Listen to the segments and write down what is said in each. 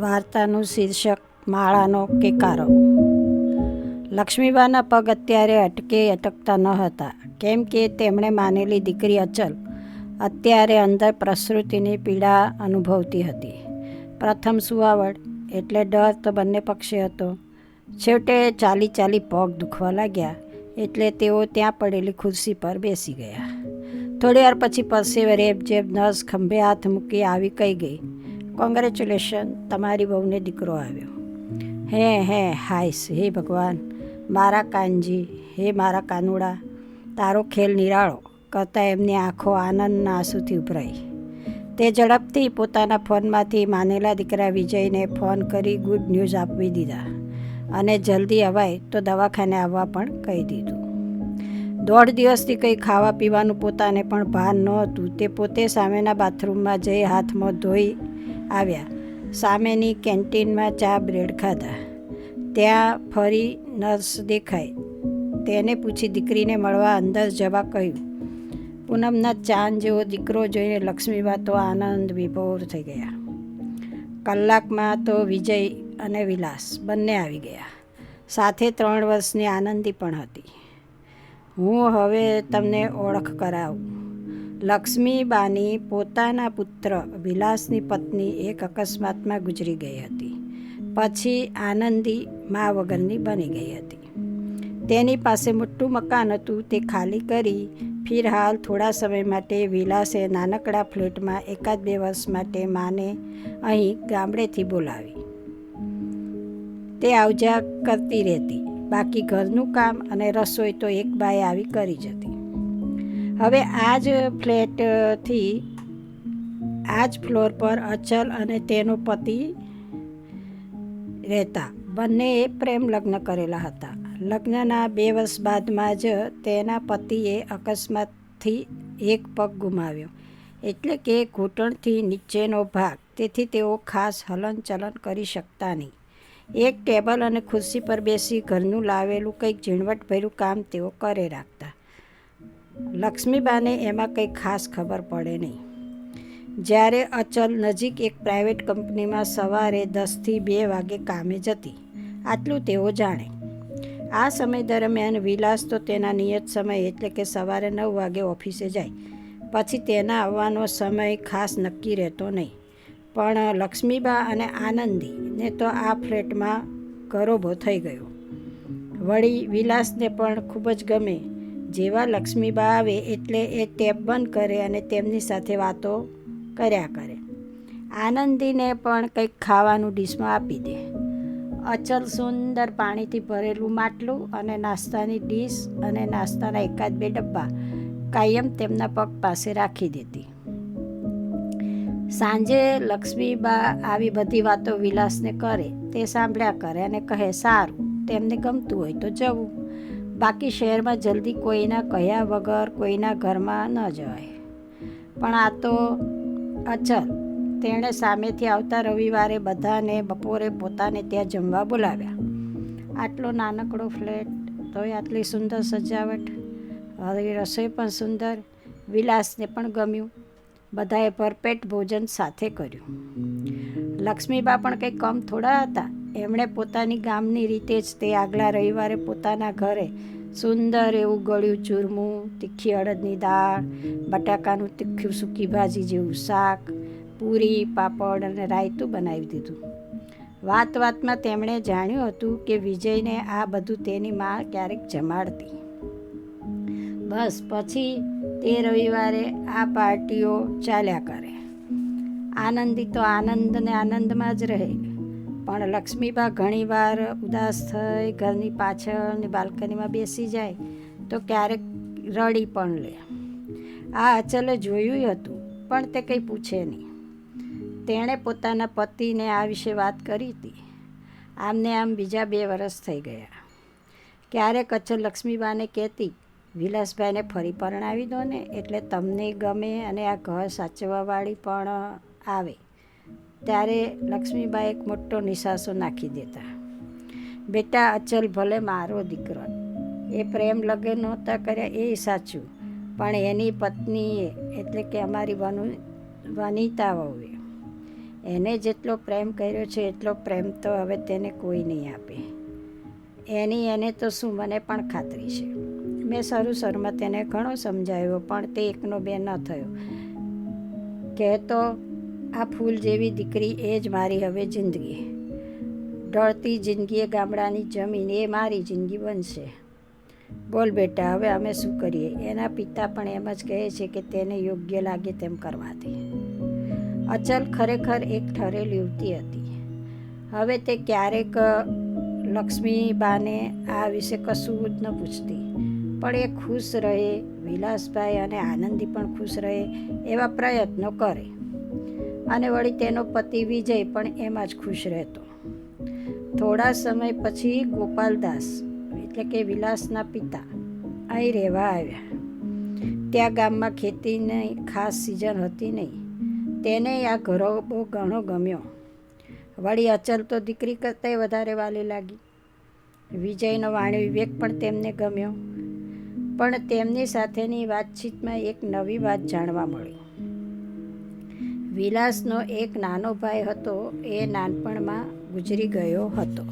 વાર્તાનું શીર્ષક માળાનો કેકારો. લક્ષ્મીબાના પગ અત્યારે અટકતા ન હતા, કેમ કે તેમણે માનેલી દીકરી અચલ અત્યારે અંદર પ્રસૃતિની પીડા અનુભવતી હતી. પ્રથમ સુવાવડ એટલે ડર તો બંને પક્ષે હતો. છેવટે ચાલી પગ દુખવા લાગ્યા એટલે તેઓ ત્યાં પડેલી ખુરશી પર બેસી ગયા. થોડી વાર પછી પરસેવે રેબઝેબ નર્સ ખંભે હાથ મૂકી આવી કહી ગઈ, કોંગ્રેચ્યુલેશન, તમારી વહુને દીકરો આવ્યો. હે હાઈસ, હે ભગવાન, મારા કાનજી, હે મારા કાનુડા, તારો ખેલ નિરાળો કરતાં એમની આંખો આનંદના આંસુથી ઉભરાઈ. તે ઝડપથી પોતાના ફોનમાંથી માનેલા દીકરા વિજયને ફોન કરી ગુડ ન્યૂઝ આપી દીધા અને જલ્દી અવાય તો દવાખાને આવવા પણ કહી દીધું. 1.5 દિવસથી કંઈ ખાવા પીવાનું પોતાને પણ ભાન નહોતું. તે પોતે સામેના બાથરૂમમાં જઈ હાથ મોં ધોઈ આવ્યા. સામેની કેન્ટીનમાં ચા બ્રેડ ખાધા. ત્યાં ફરી નર્સ દેખાઈ. તેને પૂછી દીકરીને મળવા અંદર જવા કહ્યું. પૂનમના ચાંદ જેવો દીકરો જોઈને લક્ષ્મીબા તો આનંદ વિભોર થઈ ગયા. કલાકમાં તો વિજય અને વિલાસ બંને આવી ગયા. સાથે 3 વર્ષની આનંદી પણ હતી. હું હવે તમને ઓળખ કરાવું. લક્ષ્મીબાની પોતાના પુત્ર વિલાસની પત્ની એક અકસ્માતમાં ગુજરી ગઈ હતી. પછી આનંદી મા વગરની બની ગઈ હતી. તેની પાસે મોટું મકાન હતું, તે ખાલી કરી ફિરહાલ થોડા સમય માટે વિલાસે નાનકડા ફ્લેટમાં 1-2 વર્ષ માટે માને અહીં ગામડેથી બોલાવી. તે આવજા કરતી રહેતી. બાકી ઘરનું કામ અને રસોઈ તો એક બાઈ આવી કરી જતી. હવે આ જ ફ્લેટથી આ જ ફ્લોર પર અચલ અને તેનો પતિ રહેતા. બંનેએ પ્રેમ લગ્ન કરેલા હતા. લગ્નના 2 વર્ષ બાદમાં જ તેના પતિએ અકસ્માતથી એક પગ ગુમાવ્યો, એટલે કે ઘૂંટણથી નીચેનો ભાગ. તેથી તેઓ ખાસ હલનચલન કરી શકતા નહીં. એક ટેબલ અને ખુરશી પર બેસી ઘરનું લાવેલું કંઈક ઝીણવટભર્યું કામ તેઓ કરે રાખતા. લક્ષ્મીબાને એમાં કંઈ ખાસ ખબર પડે નહીં. જ્યારે અચલ નજીક એક પ્રાઇવેટ કંપનીમાં સવારે 10 થી 2 વાગે કામે જતી, આટલું તેઓ જાણે. આ સમય દરમિયાન વિલાસ તો તેના નિયત સમય એટલે કે સવારે 9 વાગે ઓફિસે જાય. પછી તેના આવવાનો સમય ખાસ નક્કી રહેતો નહીં. પણ લક્ષ્મીબા અને આનંદીને તો આ ફ્લેટમાં ગરોબો થઈ ગયો. વળી વિલાસને પણ ખૂબ જ ગમે. જેવા લક્ષ્મીબા આવે એટલે એ ટેપ બંધ કરે અને તેમની સાથે વાતો કર્યા કરે. આનંદીને પણ કંઈક ખાવાનું ડીશમાં આપી દે. અચલ સુંદર પાણીથી ભરેલું માટલું અને નાસ્તાની ડીશ અને નાસ્તાના 1-2 ડબ્બા કાયમ તેમના પગ પાસે રાખી દેતી. સાંજે લક્ષ્મીબા આવી બધી વાતો વિલાસને કરે. તે સાંભળ્યા કરે અને કહે, સારું, તેમને ગમતું હોય તો જવું. બાકી શહેરમાં જલ્દી કોઈના કહ્યા વગર કોઈના ઘરમાં ન જવાય. પણ આ તો અચલ. તેણે સામેથી આવતા રવિવારે બધાને બપોરે પોતાને ત્યાં જમવા બોલાવ્યા. આટલો નાનકડો ફ્લેટ, તોય આટલી સુંદર સજાવટ, હવે રસોઈ પણ સુંદર. વિલાસને પણ ગમ્યું. બધાએ ભરપેટ ભોજન સાથે કર્યું. લક્ષ્મીબા પણ કંઈ કમ થોડા હતા. એમણે પોતાની ગામની રીતે જ તે આગલા રવિવારે પોતાના ઘરે સુંદર એવું ગળ્યું ચૂરમું, તીખી અડદની દાળ, બટાકાનું તીખું સૂકી ભાજી જેવું શાક, પૂરી, પાપડ અને રાયતું બનાવી દીધું. વાતમાં તેમણે જાણ્યું હતું કે વિજયને આ બધું તેની મા ક્યારેક જમાડતી. બસ પછી તે રવિવારે આ પાર્ટીઓ ચાલ્યા કરે. આનંદી તો આનંદને આનંદમાં જ રહે. પણ લક્ષ્મીબા ઘણીવાર ઉદાસ થઈ ઘરની પાછળની બાલ્કનીમાં બેસી જાય તો ક્યારેક રડી પણ લે. આ અચલે જોયું હતું, પણ તે કંઈ પૂછે નહીં. તેણે પોતાના પતિને આ વિશે વાત કરી હતી. આમને આમ બીજા 2 વર્ષ થઈ ગયા. ક્યારેક અચલ લક્ષ્મીબાને કહેતી, વિલાસભાઈને ફરી પરણાવી દો ને, એટલે તમને ગમે અને આ ઘર સાચવવાવાળી પણ આવે. ત્યારે લક્ષ્મીબા એક મોટો નિશાસો નાખી દેતા, બેટા, અચલ ભલે મારો દીકરો, એ પ્રેમ લગ્ન નહોતા કર્યા એ સાચું, પણ એની પત્નીએ એટલે કે અમારી વનિતા વહુએ એને જેટલો પ્રેમ કર્યો છે એટલો પ્રેમ તો હવે તેને કોઈ નહીં આપે. એને તો શું, મને પણ ખાતરી છે. મેં શરૂમાં તેને ઘણો સમજાવ્યો, પણ તે એકનો બે ન થયો. કહેતો, આ ફૂલ જેવી દીકરી એ જ મારી હવે જિંદગી. ઢળતી જિંદગીએ ગામડાની જમીન એ મારી જિંદગી બનશે. બોલ બેટા, હવે અમે શું કરીએ? એના પિતા પણ એમ જ કહે છે કે તેને યોગ્ય લાગે તેમ કરવા દે. અચલ ખરેખર એક ઠરેલ યુવતી હતી. હવે તે ક્યારેક લક્ષ્મીબાને આ વિશે કશું જ ન પૂછતી, પણ એ ખુશ રહે, વિલાસભાઈ અને આનંદી પણ ખુશ રહે એવા પ્રયત્નો કરે. અને વળી તેનો પતિ વિજય પણ એમાં જ ખુશ રહેતો. થોડા સમય પછી ગોપાલદાસ એટલે કે વિલાસના પિતા અહીં રહેવા આવ્યા. ત્યાં ગામમાં ખેતીની ખાસ સિઝન હતી નહીં. તેને આ ઘરો બહુ ઘણો ગમ્યો. વળી અચલ તો દીકરી કરતાંય વધારે વાલી લાગી. વિજયનો વાણી વિવેક પણ તેમને ગમ્યો. પણ તેમની સાથેની વાતચીતમાં એક નવી વાત જાણવા મળી. વિલાસનો એક નાનો ભાઈ હતો. એ નાનપણમાં ગુજરી ગયો હતો,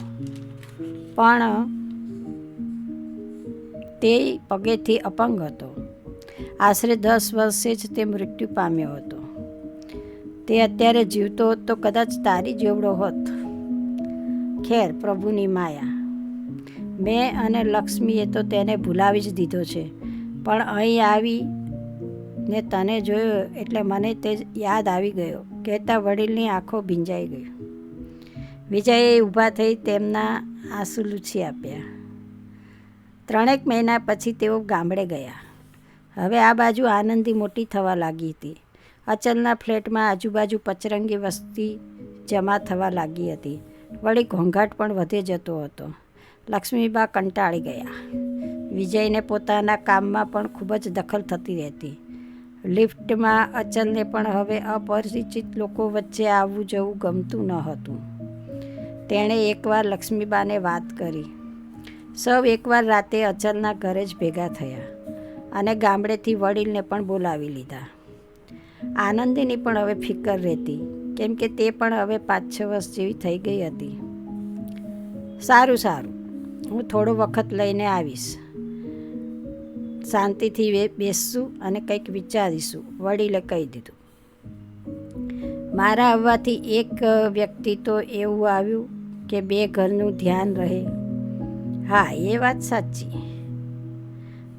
પણ તે પગેથી અપંગ હતો. આશરે 10 વર્ષે જ તે મૃત્યુ પામ્યો હતો. તે અત્યારે જીવતો હોત તો કદાચ તારી જેવડો હોત. ખેર, પ્રભુની માયા. મેં અને લક્ષ્મીએ તો તેને ભૂલાવી જ દીધો છે, પણ અહીં આવી ને તને જોયો એટલે મને તે યાદ આવી ગયો, કહેતા વડીલની આંખો ભીંજાઈ ગઈ. વિજયે ઊભા થઈ તેમના આંસુ લૂછી આપ્યા. 3 મહિના પછી તેઓ ગામડે ગયા. હવે આ બાજુ આનંદી મોટી થવા લાગી હતી. અચલના ફ્લેટમાં આજુબાજુ પચરંગી વસ્તી જમા થવા લાગી હતી. વળી ઘોંઘાટ પણ વધે જતો હતો. લક્ષ્મીબા કંટાળી ગયા. વિજયને પોતાના કામમાં પણ ખૂબ જ દખલ થતી રહેતી. લિફ્ટમાં અચલને પણ હવે અપરિચિત લોકો વચ્ચે આવવું જવું ગમતું ન હતું. તેણે એકવાર લક્ષ્મીબાને વાત કરી. સૌ એકવાર રાતે અચલના ઘરે જ ભેગા થયા અને ગામડેથી વડીલને પણ બોલાવી લીધા. આનંદીની પણ હવે ફિકર રહેતી, કેમ કે તે પણ હવે 5-6 વર્ષ જેવી થઈ ગઈ હતી. સારું, હું થોડો વખત લઈને આવીશ. શાંતિથી બેસશું અને કંઈક વિચારીશું, વડીલે કહી દીધું. મારા આવવાથી એક વ્યક્તિ તો એવું આવ્યું કે 2 ઘરનું ધ્યાન રહે. હા, એ વાત સાચી.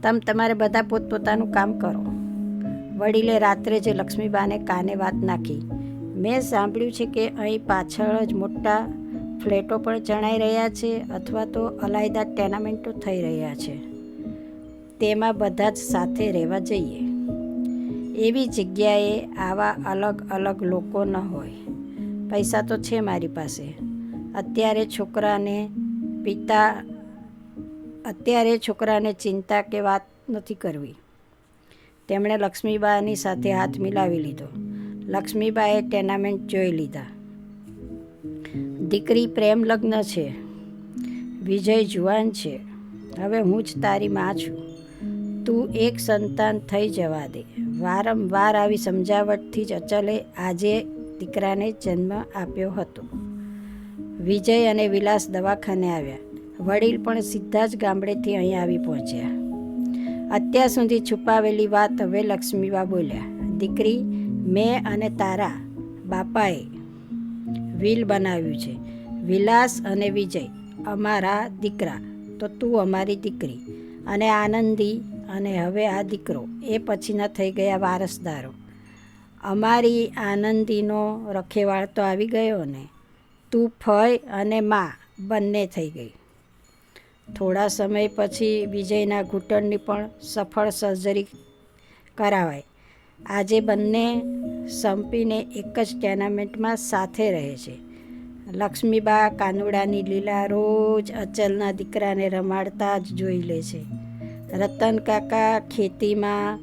તમારે બધા પોતપોતાનું કામ કરો. વડીલે રાત્રે જ લક્ષ્મીબાને કાને વાત નાખી. મેં સાંભળ્યું છે કે અહીં પાછળ જ મોટા ફ્લેટો પણ જણાઈ રહ્યા છે, અથવા તો અલાયદા ટેનામેન્ટો થઈ રહ્યા છે. તેમાં બધા જ સાથે રહેવા જઈએ. એવી જગ્યાએ આવા અલગ અલગ લોકો ન હોય. પૈસા તો છે મારી પાસે. અત્યારે છોકરાને ચિંતા કે વાત નથી કરવી. તેમણે લક્ષ્મીબાની સાથે હાથ મિલાવી લીધો. લક્ષ્મીબાએ ટેનામેન્ટ જોઈ લીધા. દીકરી પ્રેમ લગ્ન છે. વિજય જુવાન છે. હવે હું જ તારી માં છું. તું એક સંતાન થઈ જવા દે. વારંવાર આવી સમજાવટથી જ અચલે આજે દીકરાને જન્મ આપ્યો હતો. વિજય અને વિલાસ દવાખાને આવ્યા. વડીલ પણ સીધા જ ગામડેથી અહીં આવી પહોંચ્યા. અત્યાર સુધી છુપાવેલી વાત હવે લક્ષ્મીબા બોલ્યા. દીકરી, મેં અને તારા બાપાએ વિલ બનાવ્યું છે. વિલાસ અને વિજય અમારા દીકરા, તો તું અમારી દીકરી, અને આનંદી અને હવે આ દીકરો એ પછીના થઈ ગયા વારસદારો. અમારી આનંદીનો રખેવાળ તો આવી ગયો ને. તું ફઈ અને માં બંને થઈ ગઈ. થોડા સમય પછી વિજયના ઘૂંટણની પણ સફળ સર્જરી કરાવાઈ. આજે બંને સંપીને એક જ ટેનામેન્ટમાં સાથે રહે છે. લક્ષ્મીબા કાનુડાની લીલા રોજ અચલના દીકરાને રમાડતા જ જોઈ લે છે. રતન કાકા ખેતીમાં,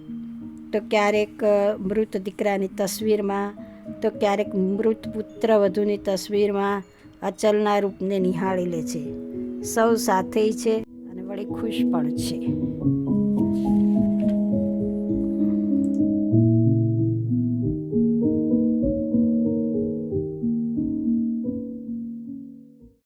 તો ક્યારેક મૃત દીકરાની તસવીરમાં, તો ક્યારેક મૃત પુત્ર વધુની તસવીરમાં અચલના રૂપને નિહાળી લે છે. સૌ સાથે છે અને વળી ખુશ પણ છે.